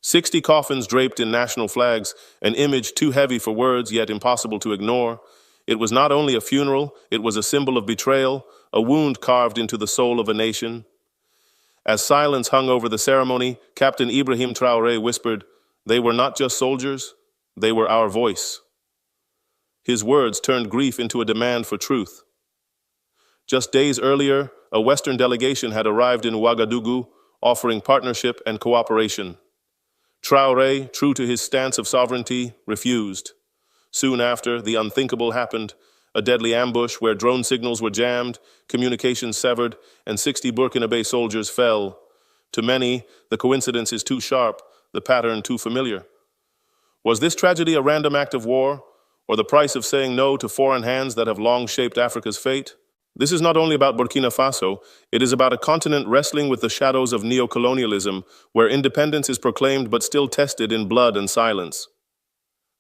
60 coffins draped in national flags, an image too heavy for words yet impossible to ignore. It was not only a funeral, it was a symbol of betrayal, a wound carved into the soul of a nation. As silence hung over the ceremony, Captain Ibrahim Traoré whispered, "They were not just soldiers, they were our voice." His words turned grief into a demand for truth. Just days earlier, a Western delegation had arrived in Ouagadougou, offering partnership and cooperation. Traoré, true to his stance of sovereignty, refused. Soon after, the unthinkable happened, a deadly ambush where drone signals were jammed, communications severed, and 60 Burkina Faso soldiers fell. To many, the coincidence is too sharp, the pattern too familiar. Was this tragedy a random act of war, or the price of saying no to foreign hands that have long shaped Africa's fate? This is not only about Burkina Faso, it is about a continent wrestling with the shadows of neocolonialism, where independence is proclaimed but still tested in blood and silence.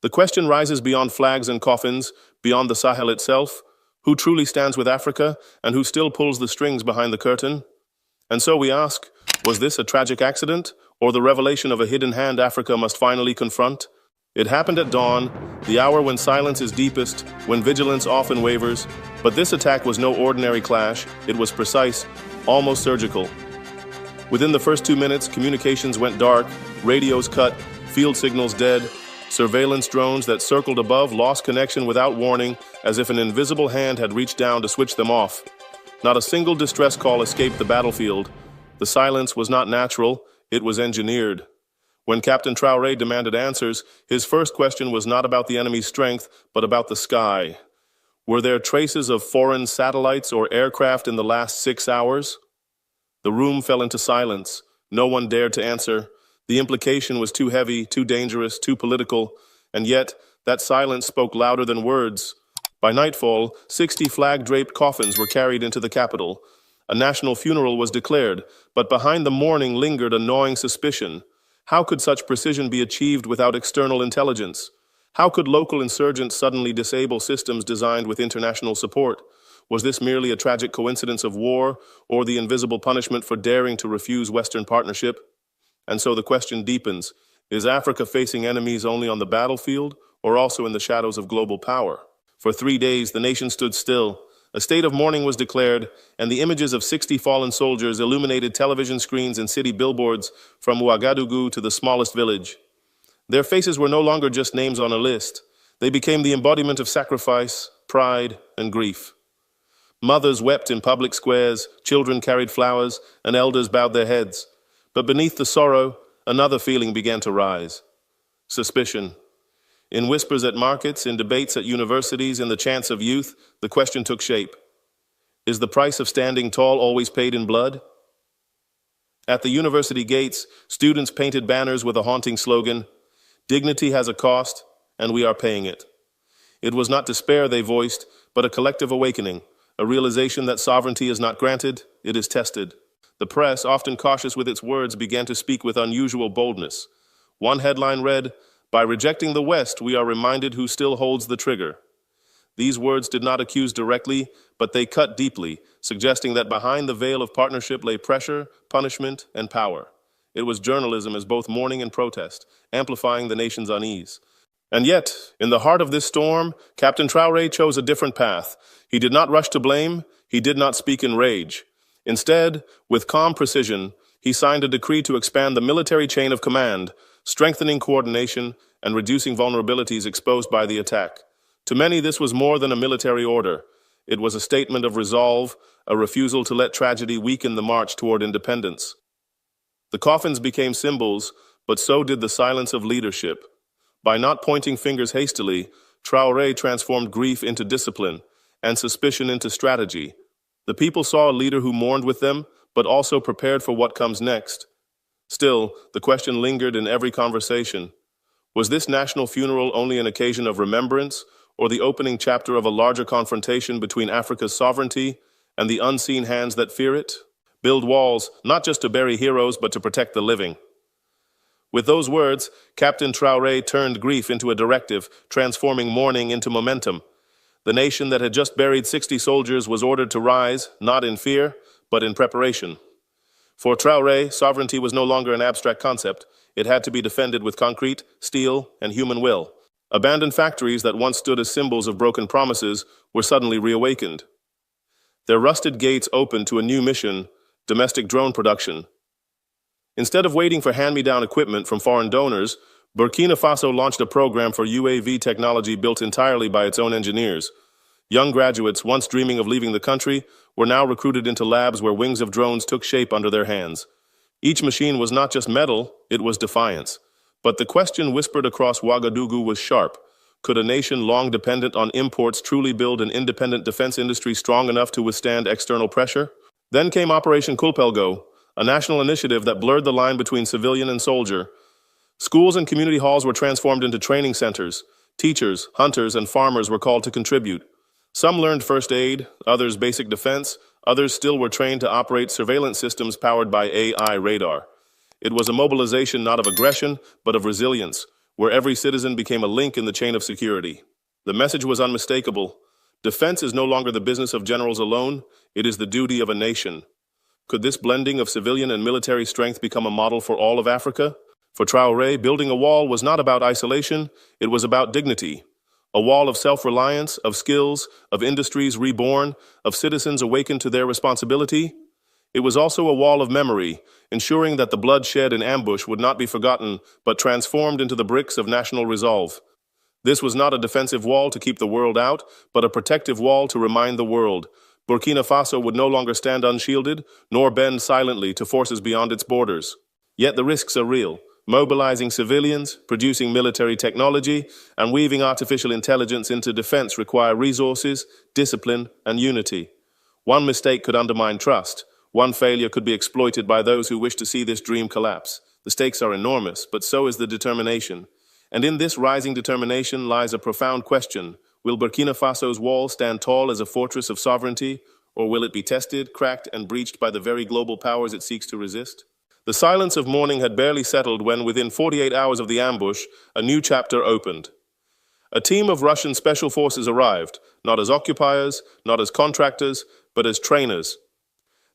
The question rises beyond flags and coffins, beyond the Sahel itself. Who truly stands with Africa, and who still pulls the strings behind the curtain? And so we ask, was this a tragic accident, or the revelation of a hidden hand Africa must finally confront? It happened at dawn, the hour when silence is deepest, when vigilance often wavers. But this attack was no ordinary clash. It was precise, almost surgical. Within the first 2 minutes, communications went dark, radios cut, field signals dead. Surveillance drones that circled above lost connection without warning, as if an invisible hand had reached down to switch them off. Not a single distress call escaped the battlefield. The silence was not natural, it was engineered. When Captain Traoré demanded answers, his first question was not about the enemy's strength, but about the sky. Were there traces of foreign satellites or aircraft in the last 6 hours? The room fell into silence. No one dared to answer. The implication was too heavy, too dangerous, too political, and yet that silence spoke louder than words. By nightfall, 60 flag-draped coffins were carried into the capital. A national funeral was declared, but behind the mourning lingered a gnawing suspicion. How could such precision be achieved without external intelligence? How could local insurgents suddenly disable systems designed with international support? Was this merely a tragic coincidence of war, or the invisible punishment for daring to refuse Western partnership? And so the question deepens, is Africa facing enemies only on the battlefield, or also in the shadows of global power? For 3 days, the nation stood still. A state of mourning was declared, and the images of 60 fallen soldiers illuminated television screens and city billboards from Ouagadougou to the smallest village. Their faces were no longer just names on a list. They became the embodiment of sacrifice, pride, and grief. Mothers wept in public squares, children carried flowers, and elders bowed their heads. But beneath the sorrow, another feeling began to rise: suspicion. In whispers at markets, in debates at universities, in the chants of youth, the question took shape. Is the price of standing tall always paid in blood? At the university gates, students painted banners with a haunting slogan, "Dignity has a cost, and we are paying it." It was not despair they voiced, but a collective awakening, a realization that sovereignty is not granted, it is tested. The press, often cautious with its words, began to speak with unusual boldness. One headline read, "By rejecting the West, we are reminded who still holds the trigger." These words did not accuse directly, but they cut deeply, suggesting that behind the veil of partnership lay pressure, punishment, and power. It was journalism as both mourning and protest, amplifying the nation's unease. And yet, in the heart of this storm, Captain Traoré chose a different path. He did not rush to blame, he did not speak in rage. Instead, with calm precision, he signed a decree to expand the military chain of command, strengthening coordination and reducing vulnerabilities exposed by the attack. To many, this was more than a military order. It was a statement of resolve, a refusal to let tragedy weaken the march toward independence. The coffins became symbols, but so did the silence of leadership. By not pointing fingers hastily, Traoré transformed grief into discipline and suspicion into strategy. The people saw a leader who mourned with them, but also prepared for what comes next. Still, the question lingered in every conversation. Was this national funeral only an occasion of remembrance, or the opening chapter of a larger confrontation between Africa's sovereignty and the unseen hands that fear it? Build walls, not just to bury heroes, but to protect the living. With those words, Captain Traoré turned grief into a directive, transforming mourning into momentum. The nation that had just buried 60 soldiers was ordered to rise, not in fear, but in preparation. For Traoré, sovereignty was no longer an abstract concept. It had to be defended with concrete, steel, and human will. Abandoned factories that once stood as symbols of broken promises were suddenly reawakened. Their rusted gates opened to a new mission: domestic drone production. Instead of waiting for hand-me-down equipment from foreign donors, Burkina Faso launched a program for UAV technology built entirely by its own engineers. Young graduates, once dreaming of leaving the country, were now recruited into labs where wings of drones took shape under their hands. Each machine was not just metal, it was defiance. But the question whispered across Ouagadougou was sharp. Could a nation long dependent on imports truly build an independent defense industry strong enough to withstand external pressure? Then came Operation Kulpelgo, a national initiative that blurred the line between civilian and soldier. Schools and community halls were transformed into training centers. Teachers, hunters, and farmers were called to contribute. Some learned first aid, others basic defense, others still were trained to operate surveillance systems powered by AI radar. It was a mobilization not of aggression, but of resilience, where every citizen became a link in the chain of security. The message was unmistakable. Defense is no longer the business of generals alone, it is the duty of a nation. Could this blending of civilian and military strength become a model for all of Africa? For Traoré, building a wall was not about isolation, it was about dignity. A wall of self-reliance, of skills, of industries reborn, of citizens awakened to their responsibility. It was also a wall of memory, ensuring that the blood shed in ambush would not be forgotten, but transformed into the bricks of national resolve. This was not a defensive wall to keep the world out, but a protective wall to remind the world. Burkina Faso would no longer stand unshielded, nor bend silently to forces beyond its borders. Yet the risks are real. Mobilizing civilians, producing military technology, and weaving artificial intelligence into defense require resources, discipline, and unity. One mistake could undermine trust. One failure could be exploited by those who wish to see this dream collapse. The stakes are enormous, but so is the determination. And in this rising determination lies a profound question. Will Burkina Faso's wall stand tall as a fortress of sovereignty, or will it be tested, cracked, and breached by the very global powers it seeks to resist? The silence of mourning had barely settled when, within 48 hours of the ambush, a new chapter opened. A team of Russian special forces arrived, not as occupiers, not as contractors, but as trainers.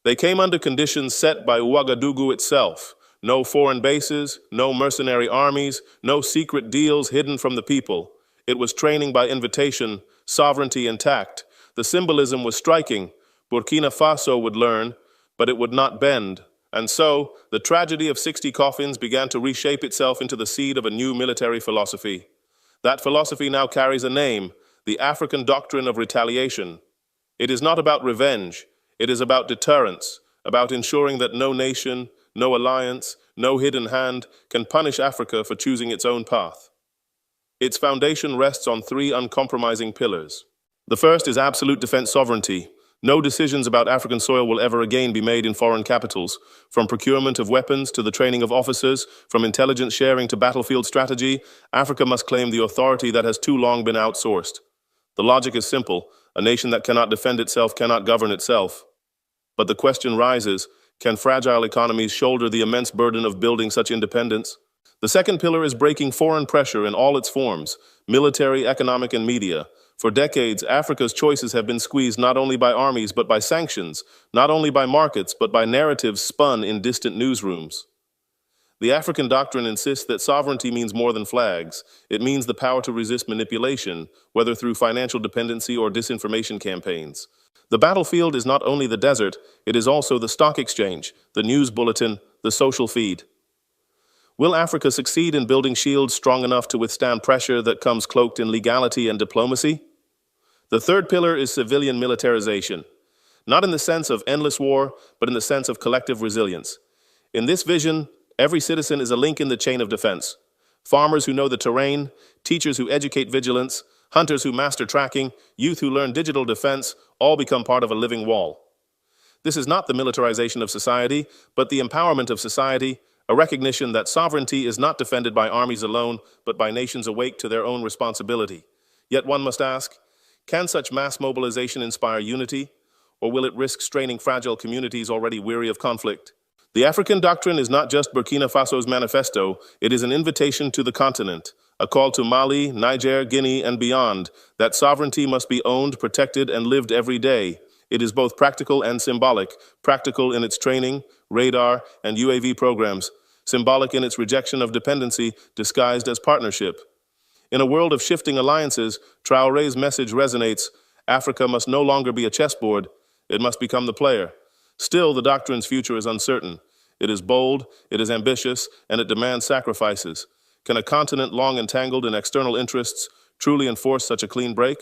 They came under conditions set by Ouagadougou itself. No foreign bases, no mercenary armies, no secret deals hidden from the people. It was training by invitation, sovereignty intact. The symbolism was striking. Burkina Faso would learn, but it would not bend. And so, the tragedy of 60 coffins began to reshape itself into the seed of a new military philosophy. That philosophy now carries a name, the African doctrine of retaliation. It is not about revenge, it is about deterrence, about ensuring that no nation, no alliance, no hidden hand can punish Africa for choosing its own path. Its foundation rests on three uncompromising pillars. The first is absolute defense sovereignty. No decisions about African soil will ever again be made in foreign capitals. From procurement of weapons to the training of officers, from intelligence sharing to battlefield strategy, Africa must claim the authority that has too long been outsourced. The logic is simple. A nation that cannot defend itself cannot govern itself. But the question rises, can fragile economies shoulder the immense burden of building such independence? The second pillar is breaking foreign pressure in all its forms, military, economic, and media. For decades, Africa's choices have been squeezed not only by armies but by sanctions, not only by markets but by narratives spun in distant newsrooms. The African doctrine insists that sovereignty means more than flags. It means the power to resist manipulation, whether through financial dependency or disinformation campaigns. The battlefield is not only the desert, it is also the stock exchange, the news bulletin, the social feed. Will Africa succeed in building shields strong enough to withstand pressure that comes cloaked in legality and diplomacy? The third pillar is civilian militarization, not in the sense of endless war, but in the sense of collective resilience. In this vision, every citizen is a link in the chain of defense. Farmers who know the terrain, teachers who educate vigilance, hunters who master tracking, youth who learn digital defense, all become part of a living wall. This is not the militarization of society, but the empowerment of society, a recognition that sovereignty is not defended by armies alone, but by nations awake to their own responsibility. Yet one must ask, can such mass mobilization inspire unity, or will it risk straining fragile communities already weary of conflict? The African doctrine is not just Burkina Faso's manifesto, it is an invitation to the continent, a call to Mali, Niger, Guinea, and beyond, that sovereignty must be owned, protected, and lived every day. It is both practical and symbolic, practical in its training, radar, and UAV programs, symbolic in its rejection of dependency disguised as partnership. In a world of shifting alliances, Traoré's message resonates: Africa must no longer be a chessboard, it must become the player. Still, the doctrine's future is uncertain. It is bold, it is ambitious, and it demands sacrifices. Can a continent long entangled in external interests truly enforce such a clean break?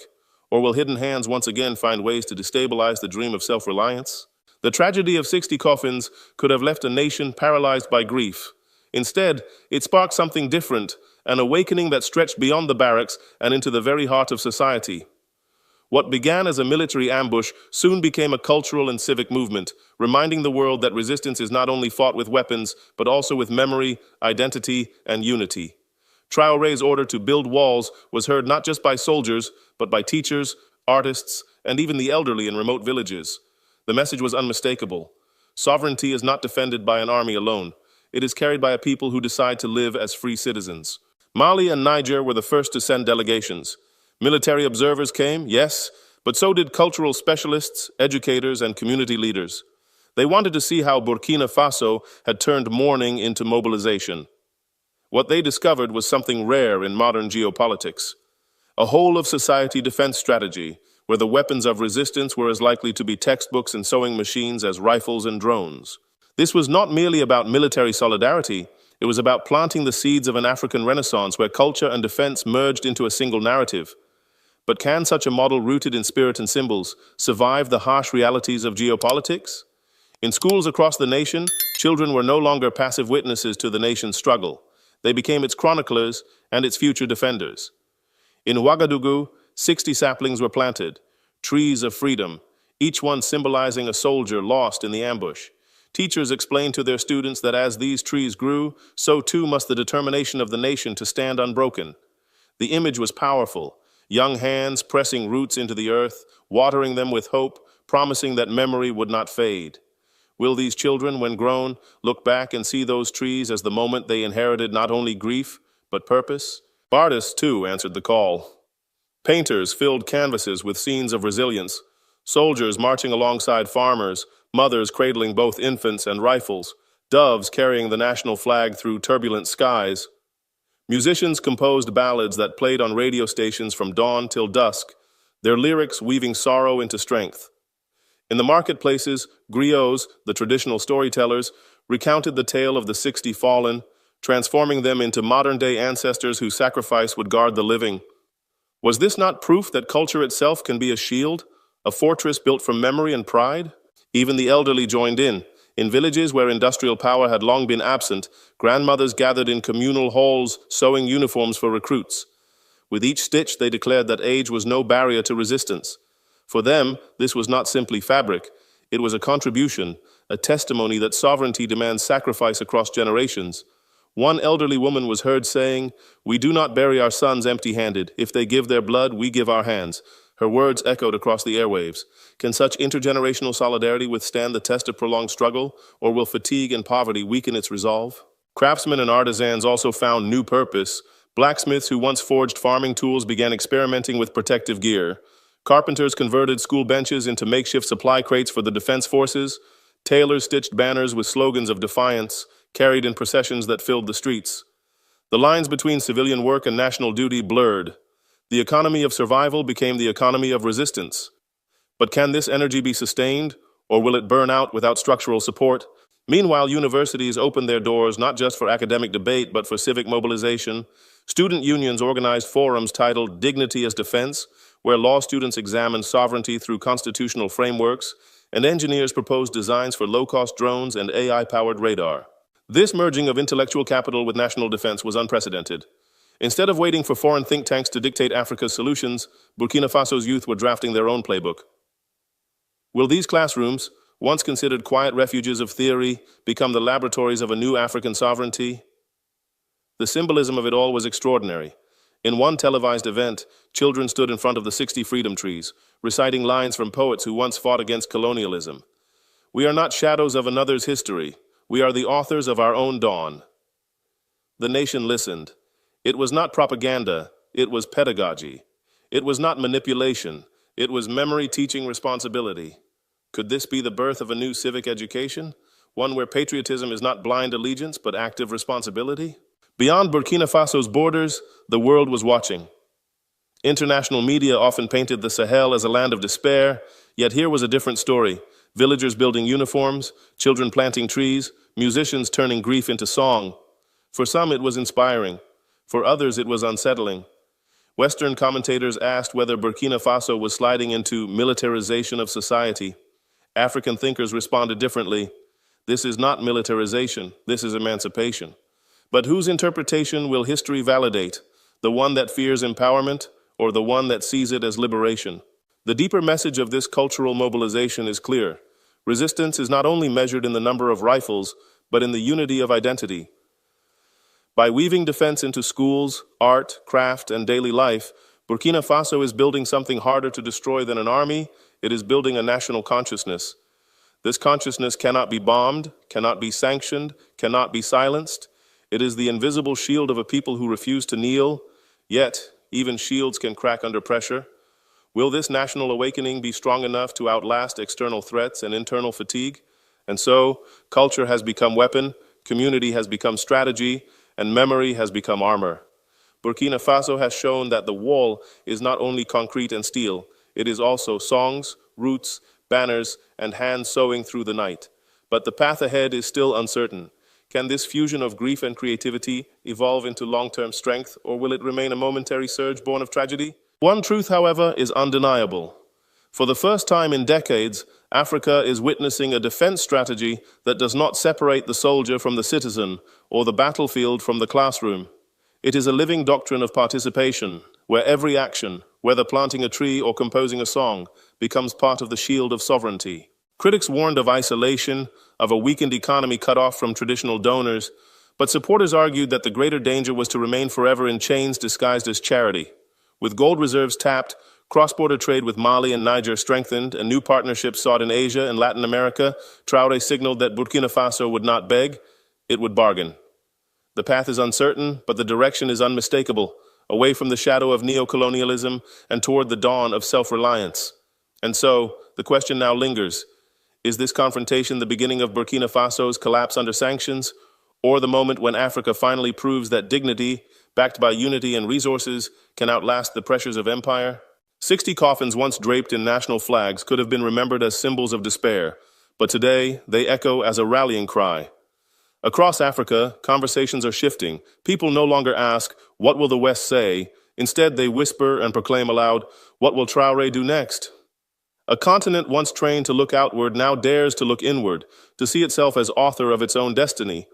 Or will hidden hands once again find ways to destabilize the dream of self-reliance? The tragedy of 60 coffins could have left a nation paralyzed by grief. Instead, it sparked something different, an awakening that stretched beyond the barracks and into the very heart of society. What began as a military ambush soon became a cultural and civic movement, reminding the world that resistance is not only fought with weapons, but also with memory, identity, and unity. Traoré's order to build walls was heard not just by soldiers, but by teachers, artists, and even the elderly in remote villages. The message was unmistakable. Sovereignty is not defended by an army alone. It is carried by a people who decide to live as free citizens. Mali and Niger were the first to send delegations. Military observers came, yes, but so did cultural specialists, educators, and community leaders. They wanted to see how Burkina Faso had turned mourning into mobilization. What they discovered was something rare in modern geopolitics: a whole-of-society defense strategy, where the weapons of resistance were as likely to be textbooks and sewing machines as rifles and drones. This was not merely about military solidarity, it was about planting the seeds of an African renaissance where culture and defense merged into a single narrative. But can such a model rooted in spirit and symbols survive the harsh realities of geopolitics? In schools across the nation, children were no longer passive witnesses to the nation's struggle. They became its chroniclers and its future defenders. In Ouagadougou, 60 saplings were planted, trees of freedom, each one symbolizing a soldier lost in the ambush. Teachers explained to their students that as these trees grew, so too must the determination of the nation to stand unbroken. The image was powerful: young hands pressing roots into the earth, watering them with hope, promising that memory would not fade. Will these children, when grown, look back and see those trees as the moment they inherited not only grief, but purpose? Artists, too, answered the call. Painters filled canvases with scenes of resilience, soldiers marching alongside farmers, mothers cradling both infants and rifles, doves carrying the national flag through turbulent skies. Musicians composed ballads that played on radio stations from dawn till dusk, their lyrics weaving sorrow into strength. In the marketplaces, griots, the traditional storytellers, recounted the tale of the 60 fallen, transforming them into modern-day ancestors whose sacrifice would guard the living. Was this not proof that culture itself can be a shield, a fortress built from memory and pride? Even the elderly joined in. In villages where industrial power had long been absent, grandmothers gathered in communal halls, sewing uniforms for recruits. With each stitch, they declared that age was no barrier to resistance. For them, this was not simply fabric. It was a contribution, a testimony that sovereignty demands sacrifice across generations. One elderly woman was heard saying, "We do not bury our sons empty-handed. If they give their blood, we give our hands." Her words echoed across the airwaves. Can such intergenerational solidarity withstand the test of prolonged struggle, or will fatigue and poverty weaken its resolve? Craftsmen and artisans also found new purpose. Blacksmiths who once forged farming tools began experimenting with protective gear. Carpenters converted school benches into makeshift supply crates for the defense forces. Tailors stitched banners with slogans of defiance, carried in processions that filled the streets. The lines between civilian work and national duty blurred. The economy of survival became the economy of resistance. But can this energy be sustained, or will it burn out without structural support? Meanwhile, universities opened their doors not just for academic debate, but for civic mobilization. Student unions organized forums titled "Dignity as Defense," where law students examined sovereignty through constitutional frameworks, and engineers proposed designs for low-cost drones and AI-powered radar. This merging of intellectual capital with national defense was unprecedented. Instead of waiting for foreign think tanks to dictate Africa's solutions, Burkina Faso's youth were drafting their own playbook. Will these classrooms, once considered quiet refuges of theory, become the laboratories of a new African sovereignty? The symbolism of it all was extraordinary. In one televised event, children stood in front of the 60 freedom trees, reciting lines from poets who once fought against colonialism. "We are not shadows of another's history. We are the authors of our own dawn." The nation listened. It was not propaganda, it was pedagogy. It was not manipulation, it was memory teaching responsibility. Could this be the birth of a new civic education? one where patriotism is not blind allegiance but active responsibility? Beyond Burkina Faso's borders, the world was watching. International media often painted the Sahel as a land of despair, yet here was a different story. Villagers building uniforms, children planting trees, musicians turning grief into song. For some, it was inspiring. For others, it was unsettling. Western commentators asked whether Burkina Faso was sliding into militarization of society. African thinkers responded differently. This is not militarization, this is emancipation. But whose interpretation will history validate? The one that fears empowerment or the one that sees it as liberation? The deeper message of this cultural mobilization is clear. Resistance is not only measured in the number of rifles, but in the unity of identity. By weaving defense into schools, art, craft, and daily life, Burkina Faso is building something harder to destroy than an army. It is building a national consciousness. This consciousness cannot be bombed, cannot be sanctioned, cannot be silenced. It is the invisible shield of a people who refuse to kneel, yet even shields can crack under pressure. Will this national awakening be strong enough to outlast external threats and internal fatigue? And so, culture has become weapon, community has become strategy, and memory has become armor. Burkina Faso has shown that the wall is not only concrete and steel, it is also songs, roots, banners, and hands sewing through the night. But the path ahead is still uncertain. Can this fusion of grief and creativity evolve into long-term strength, or will it remain a momentary surge born of tragedy? One truth, however, is undeniable. For the first time in decades, Africa is witnessing a defense strategy that does not separate the soldier from the citizen or the battlefield from the classroom. It is a living doctrine of participation, where every action, whether planting a tree or composing a song, becomes part of the shield of sovereignty. Critics warned of isolation, of a weakened economy cut off from traditional donors, but supporters argued that the greater danger was to remain forever in chains disguised as charity. With gold reserves tapped, cross-border trade with Mali and Niger strengthened, and new partnerships sought in Asia and Latin America, Traoré signaled that Burkina Faso would not beg, it would bargain. The path is uncertain, but the direction is unmistakable, away from the shadow of neocolonialism and toward the dawn of self-reliance. And so, the question now lingers. Is this confrontation the beginning of Burkina Faso's collapse under sanctions, or the moment when Africa finally proves that dignity, backed by unity and resources, can outlast the pressures of empire? 60 coffins once draped in national flags could have been remembered as symbols of despair, but today they echo as a rallying cry. Across Africa, conversations are shifting. People no longer ask, "What will the West say?" Instead, they whisper and proclaim aloud, "What will Traoré do next?" A continent once trained to look outward now dares to look inward, to see itself as author of its own destiny.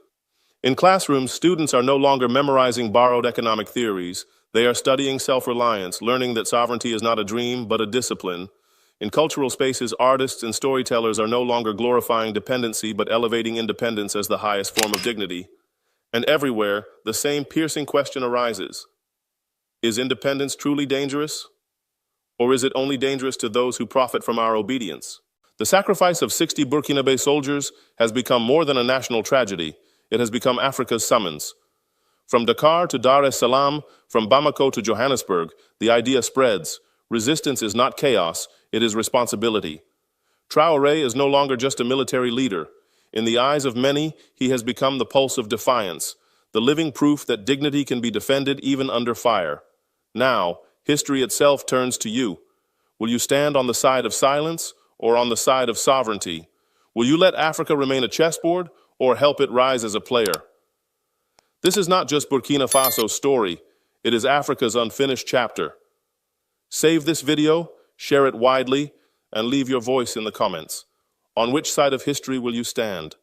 In classrooms, students are no longer memorizing borrowed economic theories. They are studying self-reliance, learning that sovereignty is not a dream, but a discipline. In cultural spaces, artists and storytellers are no longer glorifying dependency, but elevating independence as the highest form of dignity. And everywhere, the same piercing question arises. Is independence truly dangerous? Or is it only dangerous to those who profit from our obedience? The sacrifice of 60 Burkinabe soldiers has become more than a national tragedy. It has become Africa's summons. From Dakar to Dar es Salaam, from Bamako to Johannesburg, the idea spreads. Resistance is not chaos, it is responsibility. Traoré is no longer just a military leader. In the eyes of many, he has become the pulse of defiance, the living proof that dignity can be defended even under fire. Now, history itself turns to you. Will you stand on the side of silence or on the side of sovereignty? Will you let Africa remain a chessboard or help it rise as a player? This is not just Burkina Faso's story, it is Africa's unfinished chapter. Save this video, share it widely, and leave your voice in the comments. On which side of history will you stand?